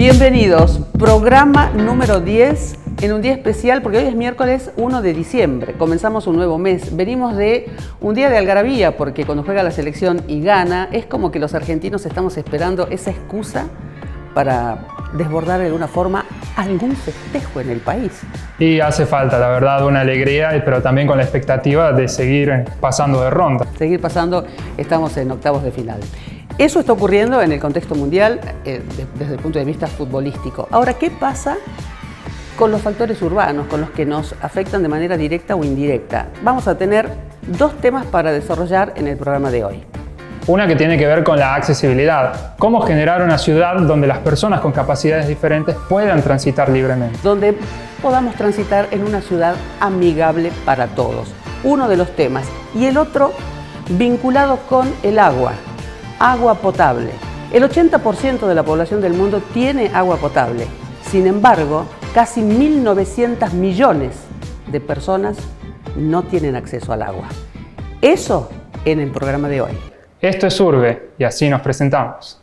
Bienvenidos, programa número 10 en un día especial porque hoy es miércoles 1 de diciembre, comenzamos un nuevo mes, venimos de un día de algarabía porque cuando juega la selección y gana es como que los argentinos estamos esperando esa excusa para desbordar de alguna forma algún festejo en el país. Y hace falta, la verdad, una alegría, pero también con la expectativa de seguir pasando de ronda. Seguir pasando, estamos en octavos de final. Eso está ocurriendo en el contexto mundial desde el punto de vista futbolístico. Ahora, ¿qué pasa con los factores urbanos, con los que nos afectan de manera directa o indirecta? Vamos a tener dos temas para desarrollar en el programa de hoy. Una que tiene que ver con la accesibilidad. Cómo generar una ciudad donde las personas con capacidades diferentes puedan transitar libremente. Donde podamos transitar en una ciudad amigable para todos. Uno de los temas. Y el otro vinculado con el agua. Agua potable. El 80% de la población del mundo tiene agua potable. Sin embargo, casi 1.900 millones de personas no tienen acceso al agua. Eso en el programa de hoy. Esto es Urbe y así nos presentamos.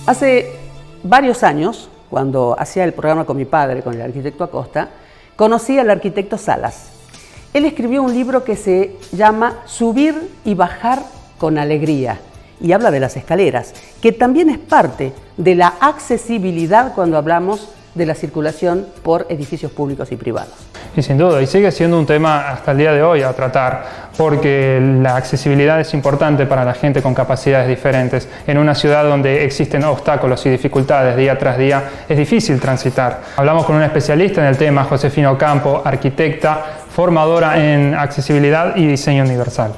Hace varios años, cuando hacía el programa con mi padre, con el arquitecto Acosta, conocí al arquitecto Salas. Él escribió un libro que se llama Subir y bajar con alegría y habla de las escaleras, que también es parte de la accesibilidad cuando hablamos de la circulación por edificios públicos y privados. Y sin duda, y sigue siendo un tema hasta el día de hoy a tratar, porque la accesibilidad es importante para la gente con capacidades diferentes. En una ciudad donde existen obstáculos y dificultades día tras día, es difícil transitar. Hablamos con una especialista en el tema, Josefina Ocampo, arquitecta, formadora en accesibilidad y diseño universal.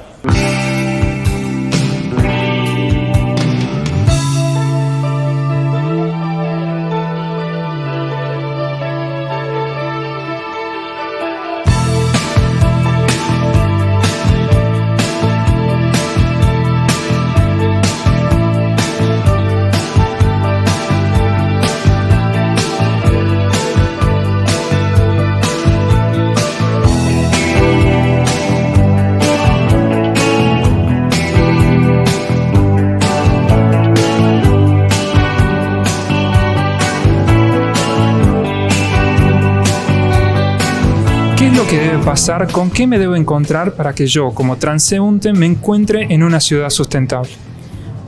¿Qué es lo que debe pasar? ¿Con qué me debo encontrar para que yo, como transeúnte, me encuentre en una ciudad sustentable?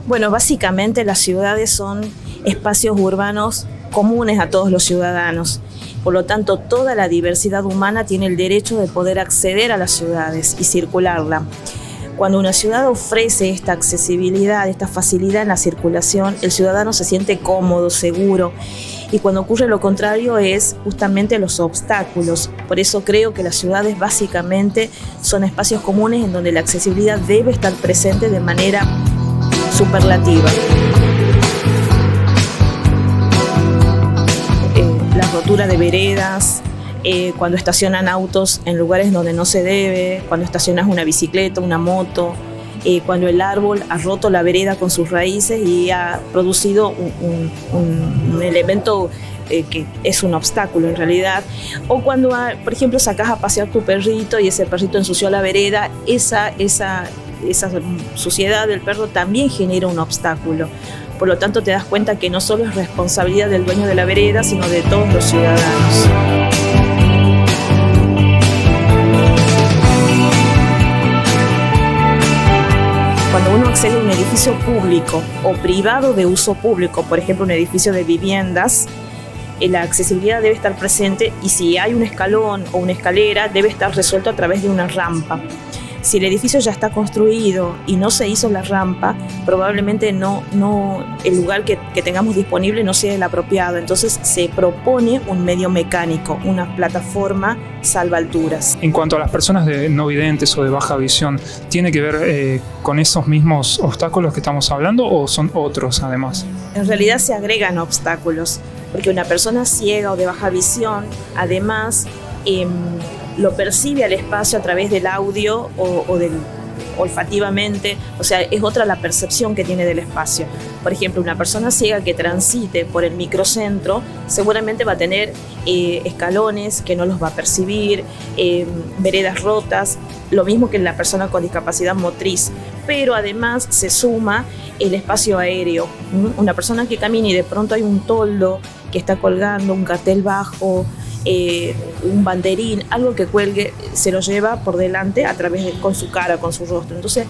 Bueno, básicamente las ciudades son espacios urbanos comunes a todos los ciudadanos. Por lo tanto, toda la diversidad humana tiene el derecho de poder acceder a las ciudades y circularla. Cuando una ciudad ofrece esta accesibilidad, esta facilidad en la circulación, el ciudadano se siente cómodo, seguro. Y cuando ocurre lo contrario es justamente los obstáculos. Por eso creo que las ciudades básicamente son espacios comunes en donde la accesibilidad debe estar presente de manera superlativa. La rotura de veredas, cuando estacionan autos en lugares donde no se debe, cuando estacionas una bicicleta, una moto, cuando el árbol ha roto la vereda con sus raíces y ha producido un elemento que es un obstáculo en realidad, o cuando, por ejemplo, sacas a pasear tu perrito y ese perrito ensució la vereda, esa suciedad del perro también genera un obstáculo. Por lo tanto, te das cuenta que no solo es responsabilidad del dueño de la vereda, sino de todos los ciudadanos. Cuando uno accede a un edificio público o privado de uso público, por ejemplo, un edificio de viviendas, la accesibilidad debe estar presente, y si hay un escalón o una escalera, debe estar resuelto a través de una rampa. Si el edificio ya está construido y no se hizo la rampa, probablemente el lugar que tengamos disponible no sea el apropiado. Entonces se propone un medio mecánico, una plataforma salvaalturas. En cuanto a las personas no videntes o de baja visión, ¿tiene que ver con esos mismos obstáculos que estamos hablando o son otros además? En realidad se agregan obstáculos, porque una persona ciega o de baja visión, además, lo percibe al espacio a través del audio o olfativamente, o sea, es otra la percepción que tiene del espacio. Por ejemplo, una persona ciega que transite por el microcentro seguramente va a tener escalones que no los va a percibir, veredas rotas, lo mismo que la persona con discapacidad motriz, pero además se suma el espacio aéreo. Una persona que camina y de pronto hay un toldo que está colgando, un cartel bajo, un banderín, algo que cuelgue, se lo lleva por delante con su cara, con su rostro. Entonces,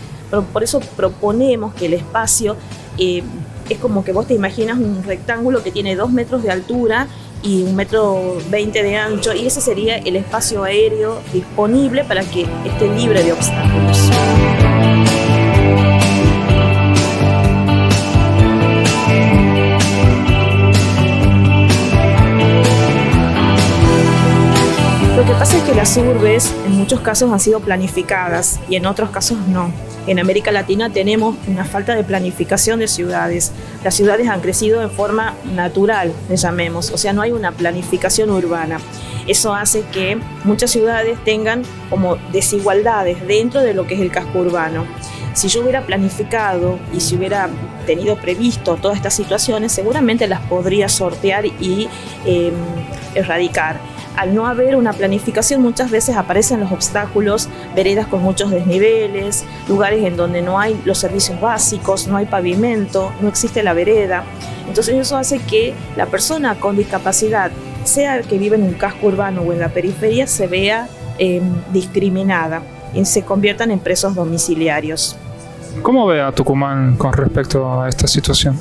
por eso proponemos que el espacio es como que vos te imaginas un rectángulo que tiene 2 metros de altura y 1,20 metros de ancho, y ese sería el espacio aéreo disponible para que esté libre de obstáculos. Lo que pasa es que las urbes en muchos casos han sido planificadas y en otros casos no. En América Latina tenemos una falta de planificación de ciudades. Las ciudades han crecido de forma natural, le llamemos, o sea, no hay una planificación urbana. Eso hace que muchas ciudades tengan como desigualdades dentro de lo que es el casco urbano. Si yo hubiera planificado y si hubiera tenido previsto todas estas situaciones, seguramente las podría sortear y erradicar. Al no haber una planificación, muchas veces aparecen los obstáculos, veredas con muchos desniveles, lugares en donde no hay los servicios básicos, no hay pavimento, no existe la vereda. Entonces eso hace que la persona con discapacidad, sea que vive en un casco urbano o en la periferia, se vea discriminada y se conviertan en presos domiciliarios. ¿Cómo ve a Tucumán con respecto a esta situación?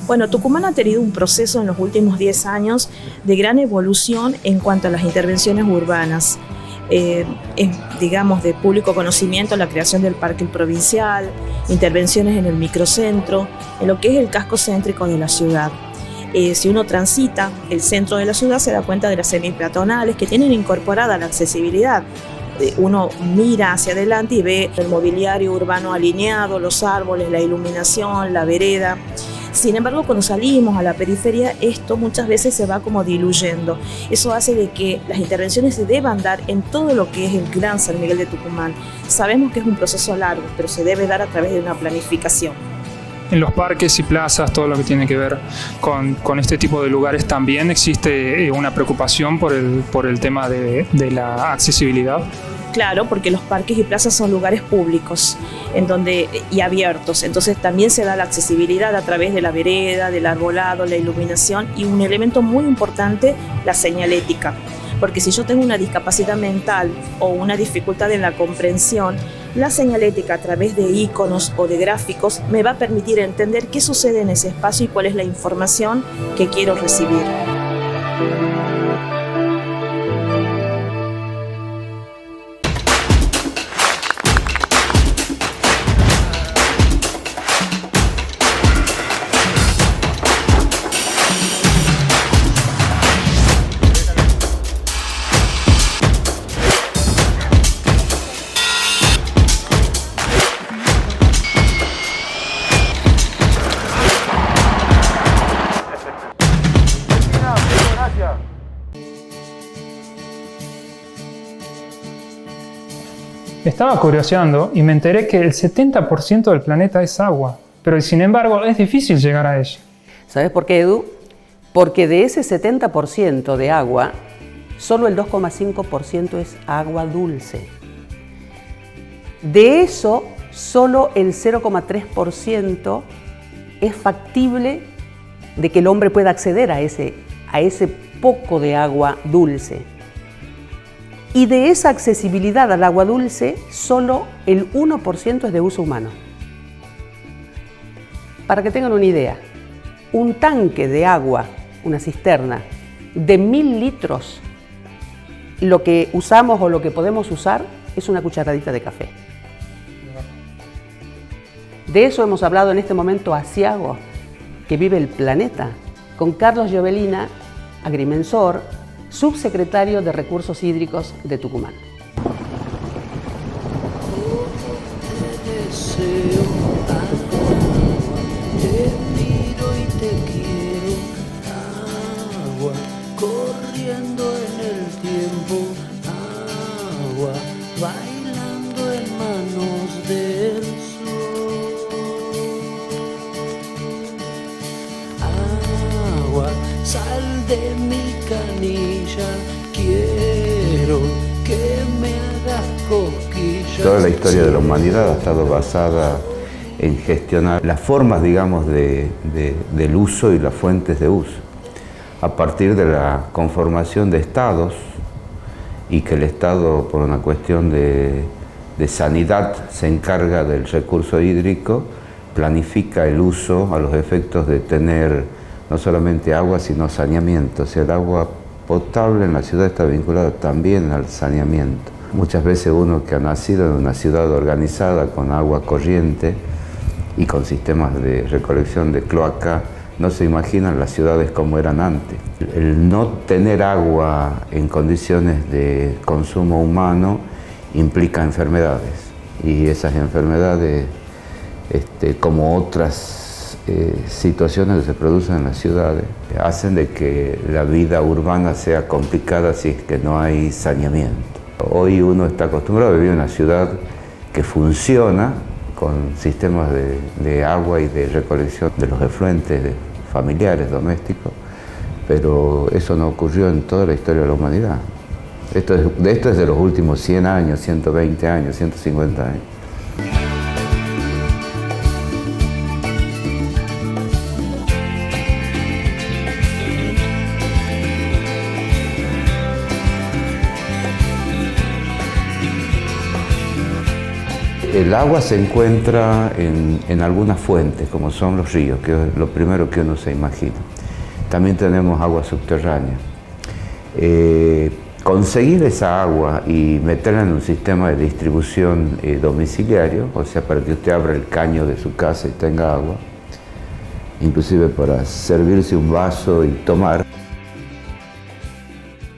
Bueno, Tucumán ha tenido un proceso en los últimos 10 años de gran evolución en cuanto a las intervenciones urbanas. Digamos, de público conocimiento, la creación del Parque Provincial, intervenciones en el microcentro, en lo que es el casco céntrico de la ciudad. Si uno transita el centro de la ciudad, se da cuenta de las semipeatonales que tienen incorporada la accesibilidad. Uno mira hacia adelante y ve el mobiliario urbano alineado, los árboles, la iluminación, la vereda. Sin embargo, cuando salimos a la periferia, esto muchas veces se va como diluyendo. Eso hace de que las intervenciones se deban dar en todo lo que es el Gran San Miguel de Tucumán. Sabemos que es un proceso largo, pero se debe dar a través de una planificación. En los parques y plazas, todo lo que tiene que ver con este tipo de lugares, también existe una preocupación por el tema de la accesibilidad. Claro, porque los parques y plazas son lugares públicos y abiertos, entonces también se da la accesibilidad a través de la vereda, del arbolado, la iluminación y un elemento muy importante, la señalética. Porque si yo tengo una discapacidad mental o una dificultad en la comprensión, la señalética a través de iconos o de gráficos me va a permitir entender qué sucede en ese espacio y cuál es la información que quiero recibir. Gracias. estaba curioseando y me enteré que el 70% del planeta es agua, pero sin embargo es difícil llegar a ella. ¿Sabes por qué, Edu? Porque de ese 70% de agua, solo el 2,5% es agua dulce. De eso, solo el 0,3% es factible de que el hombre pueda acceder a ese poco de agua dulce. Y de esa accesibilidad al agua dulce, solo el 1% es de uso humano. Para que tengan una idea, un tanque de agua, una cisterna, de 1000 litros, lo que usamos o lo que podemos usar es una cucharadita de café. De eso hemos hablado en este momento aciago, que vive el planeta, con Carlos Llobelina, agrimensor, subsecretario de Recursos Hídricos de Tucumán. Te miro y te quiero, agua corriendo en el tiempo, agua bailando en manos del sol, agua sal de mi canilla, quiero que me hagas cosquillas. Toda la historia de la humanidad ha estado basada en gestionar las formas, digamos, del uso y las fuentes de uso, a partir de la conformación de estados, y que el Estado, por una cuestión de sanidad, se encarga del recurso hídrico, planifica el uso a los efectos de tener no solamente agua, sino saneamiento. O sea, el agua potable en la ciudad está vinculada también al saneamiento. Muchas veces uno que ha nacido en una ciudad organizada con agua corriente y con sistemas de recolección de cloaca, no se imaginan las ciudades como eran antes. El no tener agua en condiciones de consumo humano implica enfermedades, y esas enfermedades, como otras situaciones que se producen en las ciudades, hacen de que la vida urbana sea complicada si es que no hay saneamiento. Hoy uno está acostumbrado a vivir en una ciudad que funciona con sistemas de agua y de recolección de los efluentes familiares, domésticos, pero eso no ocurrió en toda la historia de la humanidad. Esto es de los últimos 100 años, 120 años, 150 años. El agua se encuentra en algunas fuentes, como son los ríos, que es lo primero que uno se imagina. También tenemos agua subterránea. Conseguir esa agua y meterla en un sistema de distribución domiciliario, o sea, para que usted abra el caño de su casa y tenga agua, inclusive para servirse un vaso y tomar,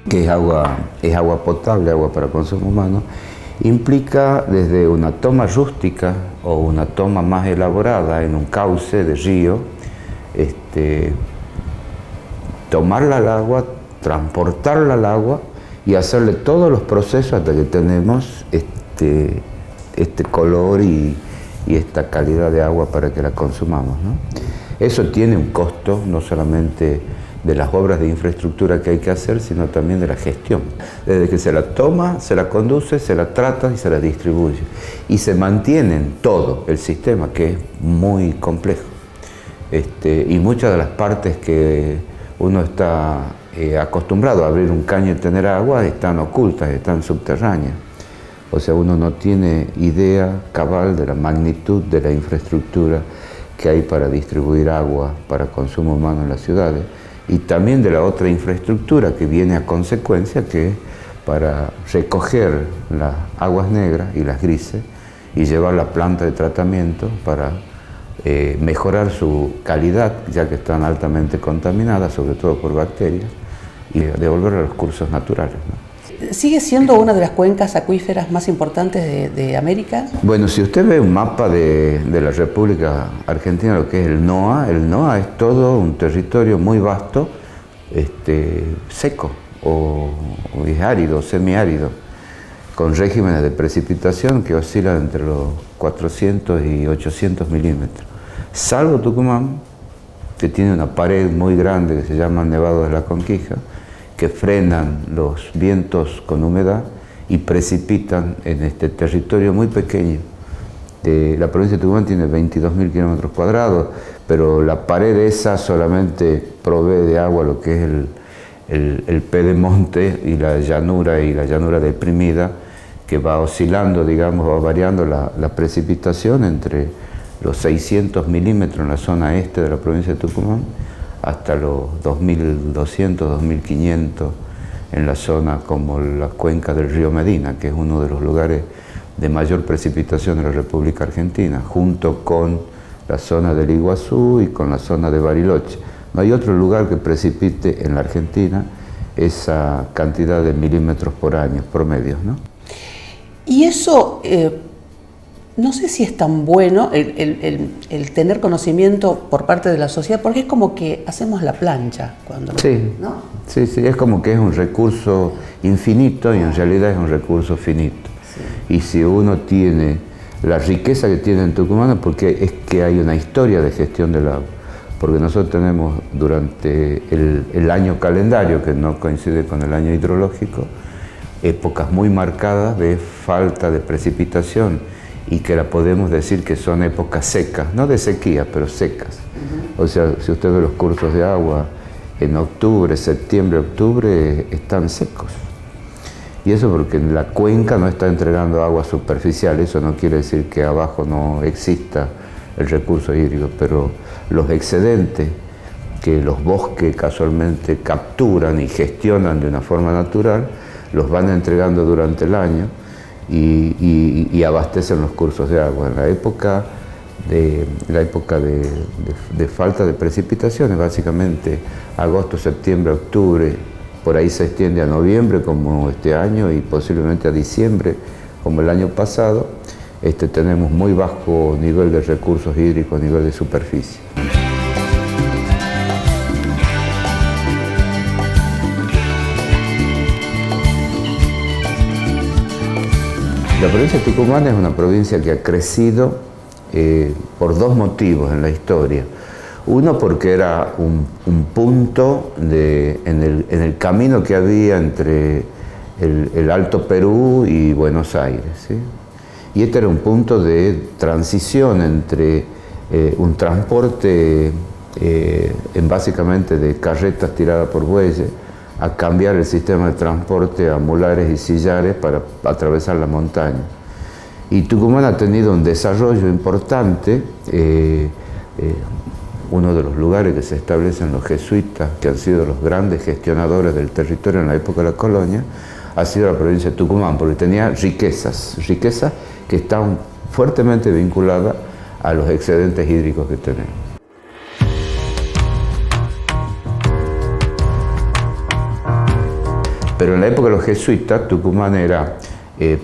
que es agua potable, agua para consumo humano, implica desde una toma rústica o una toma más elaborada en un cauce de río, tomarla al agua, transportarla al agua y hacerle todos los procesos hasta que tenemos este color y esta calidad de agua para que la consumamos, ¿no? Eso tiene un costo, no solamente de las obras de infraestructura que hay que hacer, sino también de la gestión. Desde que se la toma, se la conduce, se la trata y se la distribuye. Y se mantiene en todo el sistema, que es muy complejo. Y muchas de las partes que uno está acostumbrado a abrir un caño y tener agua están ocultas, están subterráneas. O sea, uno no tiene idea cabal de la magnitud de la infraestructura que hay para distribuir agua para consumo humano en las ciudades, y también de la otra infraestructura que viene a consecuencia, que es para recoger las aguas negras y las grises y llevar la planta de tratamiento para mejorar su calidad, ya que están altamente contaminadas, sobre todo por bacterias, y devolverlas a los cursos naturales, ¿no? ¿Sigue siendo una de las cuencas acuíferas más importantes de América? Bueno, si usted ve un mapa de la República Argentina, lo que es el NOA es todo un territorio muy vasto, seco, o es árido, semiárido, con regímenes de precipitación que oscilan entre los 400 y 800 milímetros. Salvo Tucumán, que tiene una pared muy grande que se llama el Nevado de la Conquija, que frenan los vientos con humedad y precipitan en este territorio muy pequeño. La provincia de Tucumán tiene 22.000 kilómetros cuadrados, pero la pared esa solamente provee de agua lo que es el pedemonte y la llanura deprimida, que va oscilando, digamos, va variando la precipitación entre los 600 milímetros en la zona este de la provincia de Tucumán hasta los 2.200, 2.500 en la zona como la cuenca del río Medina, que es uno de los lugares de mayor precipitación de la República Argentina, junto con la zona del Iguazú y con la zona de Bariloche. No hay otro lugar que precipite en la Argentina esa cantidad de milímetros por año, promedios, ¿no? Y eso, no sé si es tan bueno el tener conocimiento por parte de la sociedad, porque es como que hacemos la plancha cuando... Sí, ¿no? Sí, es como que es un recurso infinito y en realidad es un recurso finito. Sí. Y si uno tiene la riqueza que tiene en Tucumán, porque es que hay una historia de gestión del agua. Porque nosotros tenemos durante el año calendario, que no coincide con el año hidrológico, épocas muy marcadas de falta de precipitación y que la podemos decir que son épocas secas, no de sequía, pero secas. O sea, si usted ve los cursos de agua en octubre, septiembre, octubre, están secos. Y eso porque la cuenca no está entregando agua superficial, eso no quiere decir que abajo no exista el recurso hídrico, pero los excedentes que los bosques casualmente capturan y gestionan de una forma natural, los van entregando durante el año y abastecen los cursos de agua. En la época de falta de precipitaciones, básicamente agosto, septiembre, octubre, por ahí se extiende a noviembre como este año y posiblemente a diciembre como el año pasado, tenemos muy bajo nivel de recursos hídricos, nivel de superficie. La provincia de Tucumán es una provincia que ha crecido por dos motivos en la historia. Uno, porque era un punto en el camino que había entre el Alto Perú y Buenos Aires, ¿sí? Y este era un punto de transición entre un transporte básicamente de carretas tiradas por bueyes, a cambiar el sistema de transporte a mulares y sillares para atravesar la montaña. Y Tucumán ha tenido un desarrollo importante, uno de los lugares que se establecen los jesuitas, que han sido los grandes gestionadores del territorio en la época de la colonia, ha sido la provincia de Tucumán, porque tenía riquezas que están fuertemente vinculadas a los excedentes hídricos que tenemos. Pero en la época de los jesuitas, Tucumán era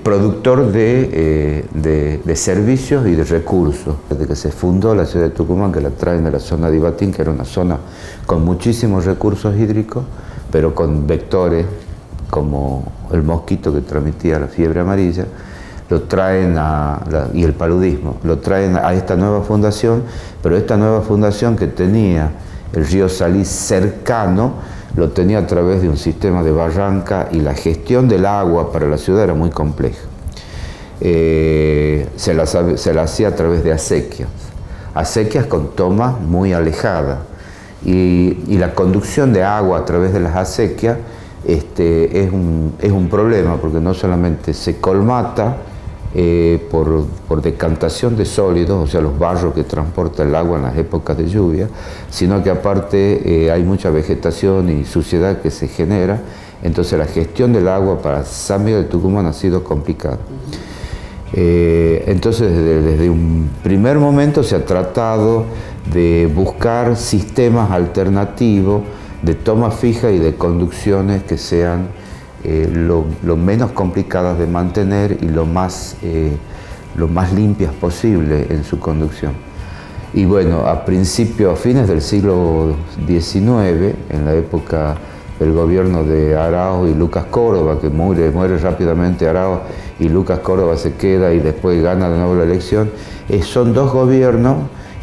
productor de servicios y de recursos. Desde que se fundó la ciudad de Tucumán, que la traen de la zona de Ibatín, que era una zona con muchísimos recursos hídricos, pero con vectores como el mosquito que transmitía la fiebre amarilla, lo traen y el paludismo, lo traen a esta nueva fundación, pero esta nueva fundación que tenía el río Salí cercano, lo tenía a través de un sistema de barranca y la gestión del agua para la ciudad era muy compleja. Se la hacía a través de acequias con tomas muy alejadas. Y la conducción de agua a través de las acequias es un problema, porque no solamente se colmata por decantación de sólidos, o sea, los barros que transporta el agua en las épocas de lluvia, sino que aparte hay mucha vegetación y suciedad que se genera, entonces la gestión del agua para San Miguel de Tucumán ha sido complicada. Entonces desde un primer momento se ha tratado de buscar sistemas alternativos de toma fija y de conducciones que sean lo menos complicadas de mantener y lo más limpias posible en su conducción. Y bueno, a fines del siglo XIX, en la época del gobierno de Arauz y Lucas Córdoba, que muere rápidamente Arauz y Lucas Córdoba se queda y después gana de nuevo la elección. Son dos gobiernos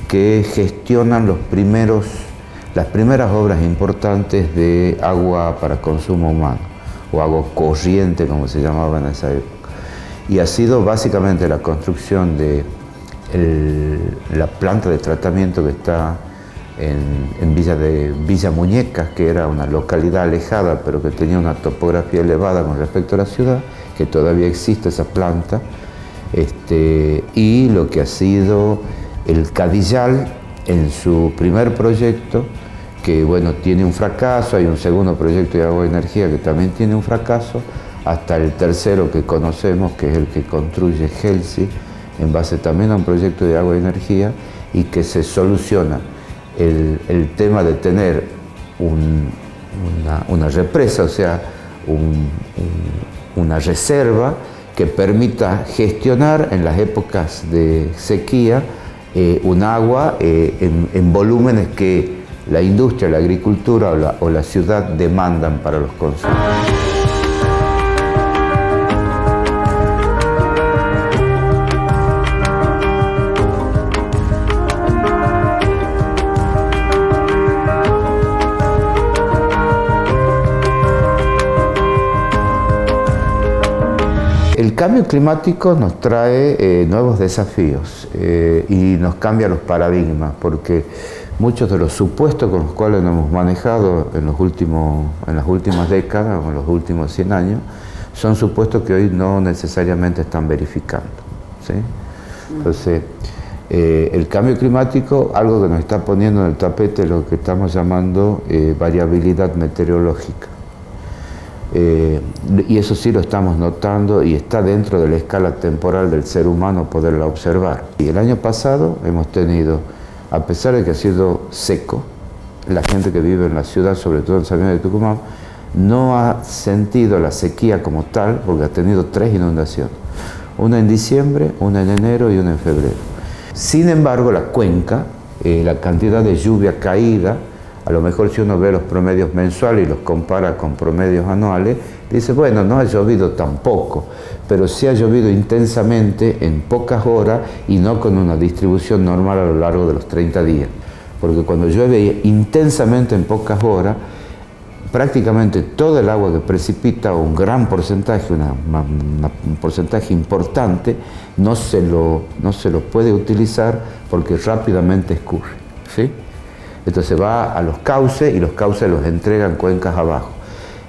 que gestionan las primeras obras importantes de agua para consumo humano, o agua corriente, como se llamaba en esa época. Y ha sido básicamente la construcción de la planta de tratamiento que está en Villa Muñecas, que era una localidad alejada, pero que tenía una topografía elevada con respecto a la ciudad, que todavía existe esa planta, y lo que ha sido el Cadillal en su primer proyecto, que bueno, tiene un fracaso, hay un segundo proyecto de agua y energía que también tiene un fracaso, hasta el tercero que conocemos, que es el que construye Helsi, en base también a un proyecto de agua y energía, y que se soluciona el tema de tener una represa, o sea, una reserva que permita gestionar en las épocas de sequía un agua en volúmenes que la industria, la agricultura o la ciudad demandan para los consumos. El cambio climático nos trae nuevos desafíos y nos cambia los paradigmas, porque muchos de los supuestos con los cuales nos hemos manejado en las últimas décadas o en los últimos 100 años son supuestos que hoy no necesariamente están verificando, ¿sí? Entonces, el cambio climático, algo que nos está poniendo en el tapete, lo que estamos llamando variabilidad meteorológica. Y eso sí lo estamos notando y está dentro de la escala temporal del ser humano poderla observar. Y el año pasado hemos tenido, a pesar de que ha sido seco, la gente que vive en la ciudad, sobre todo en San Miguel de Tucumán, no ha sentido la sequía como tal, porque ha tenido 3 inundaciones. Una en diciembre, una en enero y una en febrero. Sin embargo, la cuenca, la cantidad de lluvia caída, a lo mejor si uno ve los promedios mensuales y los compara con promedios anuales, dice, bueno, no ha llovido tampoco, pero sí ha llovido intensamente en pocas horas y no con una distribución normal a lo largo de los 30 días. Porque cuando llueve intensamente en pocas horas, prácticamente todo el agua que precipita, o un gran porcentaje, un porcentaje importante, no se lo puede utilizar porque rápidamente escurre, ¿sí? Entonces va a los cauces y los cauces los entregan cuencas abajo.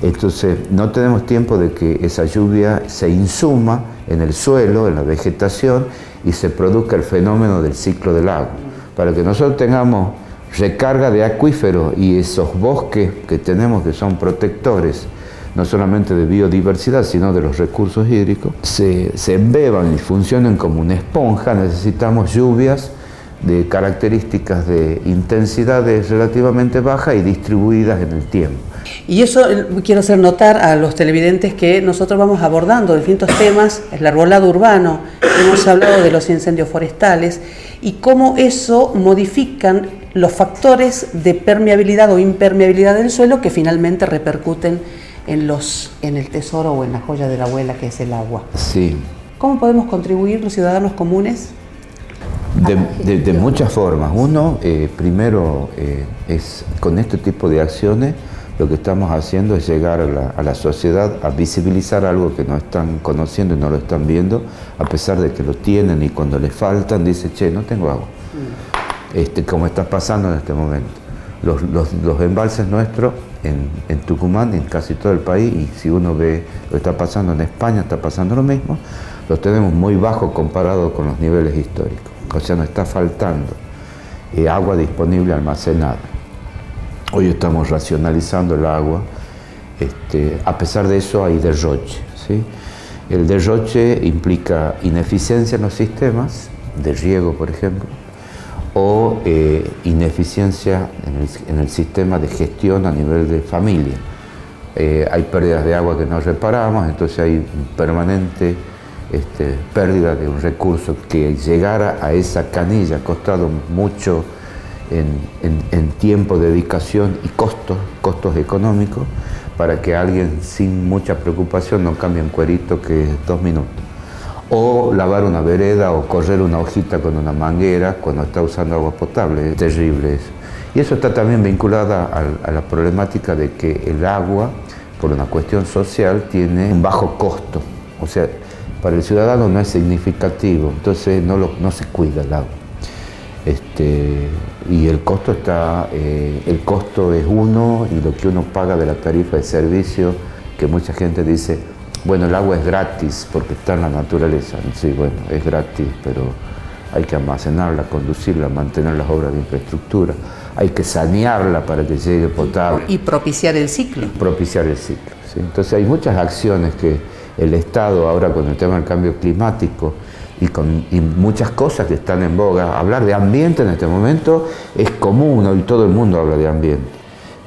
Entonces no tenemos tiempo de que esa lluvia se insuma en el suelo, en la vegetación, y se produzca el fenómeno del ciclo del agua. Para que nosotros tengamos recarga de acuíferos y esos bosques que tenemos, que son protectores no solamente de biodiversidad, sino de los recursos hídricos, se embeban y funcionen como una esponja, necesitamos lluvias de características de intensidades relativamente bajas y distribuidas en el tiempo. Y eso quiero hacer notar a los televidentes que nosotros vamos abordando distintos temas, el arbolado urbano, hemos hablado de los incendios forestales y cómo eso modifican los factores de permeabilidad o impermeabilidad del suelo que finalmente repercuten en el tesoro o en la joya de la abuela que es el agua. Sí. ¿Cómo podemos contribuir los ciudadanos comunes? De muchas formas. Uno, primero, es con este tipo de acciones lo que estamos haciendo es llegar a la sociedad a visibilizar algo que no están conociendo y no lo están viendo, a pesar de que lo tienen y cuando les faltan dice, che, no tengo agua. Como está pasando en este momento. Los embalses nuestros en Tucumán, en casi todo el país, y si uno ve lo que está pasando en España, está pasando lo mismo, los tenemos muy bajos comparado con los niveles históricos. O sea, nos está faltando agua disponible almacenada. Hoy estamos racionalizando el agua. A pesar de eso hay derroche, ¿sí? El derroche implica ineficiencia en los sistemas de riego, por ejemplo, o ineficiencia en el sistema de gestión a nivel de familia. Hay pérdidas de agua que no reparamos, entonces hay un permanente pérdida de un recurso que llegara a esa canilla ha costado mucho en tiempo, dedicación y costos económicos, para que alguien sin mucha preocupación no cambie un cuerito que es 2 minutos. o lavar una vereda o correr una hojita con una manguera cuando está usando agua potable. Es terrible eso. Y eso está también vinculada a la problemática de que el agua, por una cuestión social, tiene un bajo costo. O sea, para el ciudadano no es significativo, entonces no se cuida el agua. Y el costo es uno, y lo que uno paga de la tarifa de servicio, que mucha gente dice, bueno, el agua es gratis porque está en la naturaleza. Sí, bueno, es gratis, pero hay que almacenarla, conducirla, mantener las obras de infraestructura, hay que sanearla para que llegue potable. Y propiciar el ciclo. Propiciar el ciclo, ¿sí? Entonces hay muchas acciones que el Estado, ahora con el tema del cambio climático, y muchas cosas que están en boga. Hablar de ambiente en este momento es común, hoy todo el mundo habla de ambiente,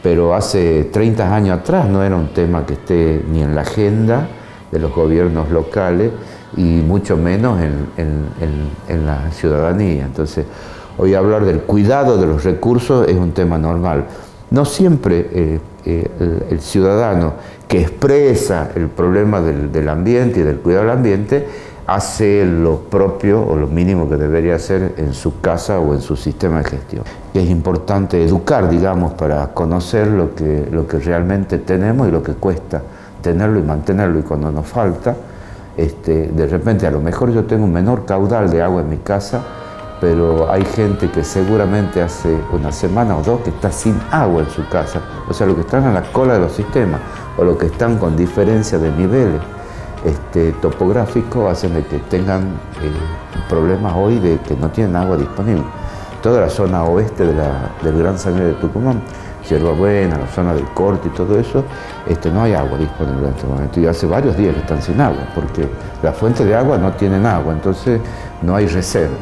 pero hace 30 años atrás no era un tema que esté ni en la agenda de los gobiernos locales y mucho menos en la ciudadanía. Entonces, hoy hablar del cuidado de los recursos es un tema normal. No siempre el ciudadano que expresa el problema del ambiente y del cuidado del ambiente hace lo propio o lo mínimo que debería hacer en su casa o en su sistema de gestión. Y es importante educar, digamos, para conocer lo que realmente tenemos y lo que cuesta tenerlo y mantenerlo. Y cuando nos falta, de repente a lo mejor yo tengo un menor caudal de agua en mi casa, pero hay gente que seguramente hace una semana o dos que está sin agua en su casa. O sea, los que están en la cola de los sistemas o los que están con diferencia de niveles topográficos hacen de que tengan problemas hoy de que no tienen agua disponible. Toda la zona oeste del Gran Sanero de Tucumán, Yerbabuena, la zona del Corte y todo eso, no hay agua disponible en este momento. Y hace varios días que están sin agua, porque las fuentes de agua no tienen agua, entonces no hay reserva.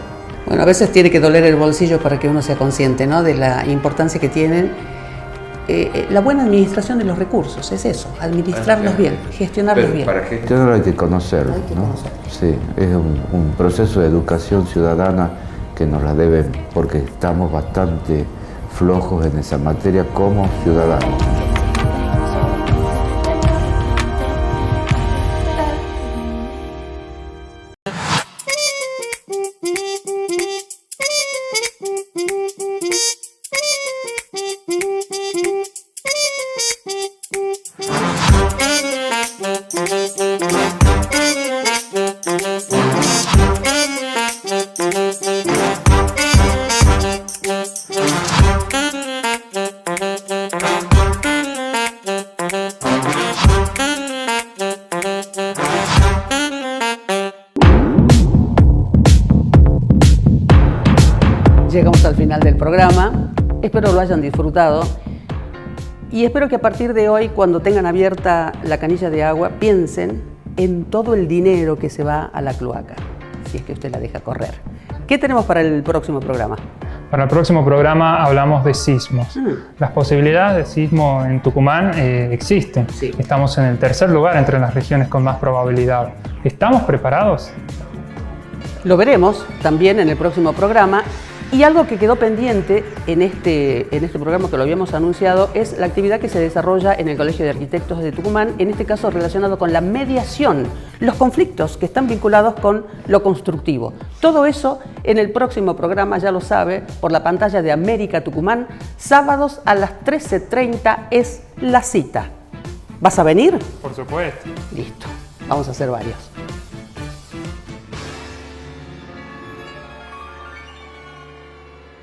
Bueno, a veces tiene que doler el bolsillo para que uno sea consciente, ¿no?, de la importancia que tienen. La buena administración de los recursos, es eso, administrarlos bien, gestionarlos bien. Para gestionarlo hay que conocerlo, ¿no? Sí, es un proceso de educación ciudadana que nos la deben, porque estamos bastante flojos en esa materia como ciudadanos. Llegamos al final del programa, espero lo hayan disfrutado y espero que a partir de hoy, cuando tengan abierta la canilla de agua, piensen en todo el dinero que se va a la cloaca, si es que usted la deja correr. ¿Qué tenemos para el próximo programa? Para el próximo programa hablamos de sismos. Las posibilidades de sismo en Tucumán existen. Sí. Estamos en el tercer lugar entre las regiones con más probabilidad. ¿Estamos preparados? Lo veremos también en el próximo programa. Y algo que quedó pendiente en este programa que lo habíamos anunciado es la actividad que se desarrolla en el Colegio de Arquitectos de Tucumán, en este caso relacionado con la mediación, los conflictos que están vinculados con lo constructivo. Todo eso en el próximo programa, ya lo sabe, por la pantalla de América Tucumán, sábados a las 13:30 es la cita. ¿Vas a venir? Por supuesto. Listo, vamos a hacer varios.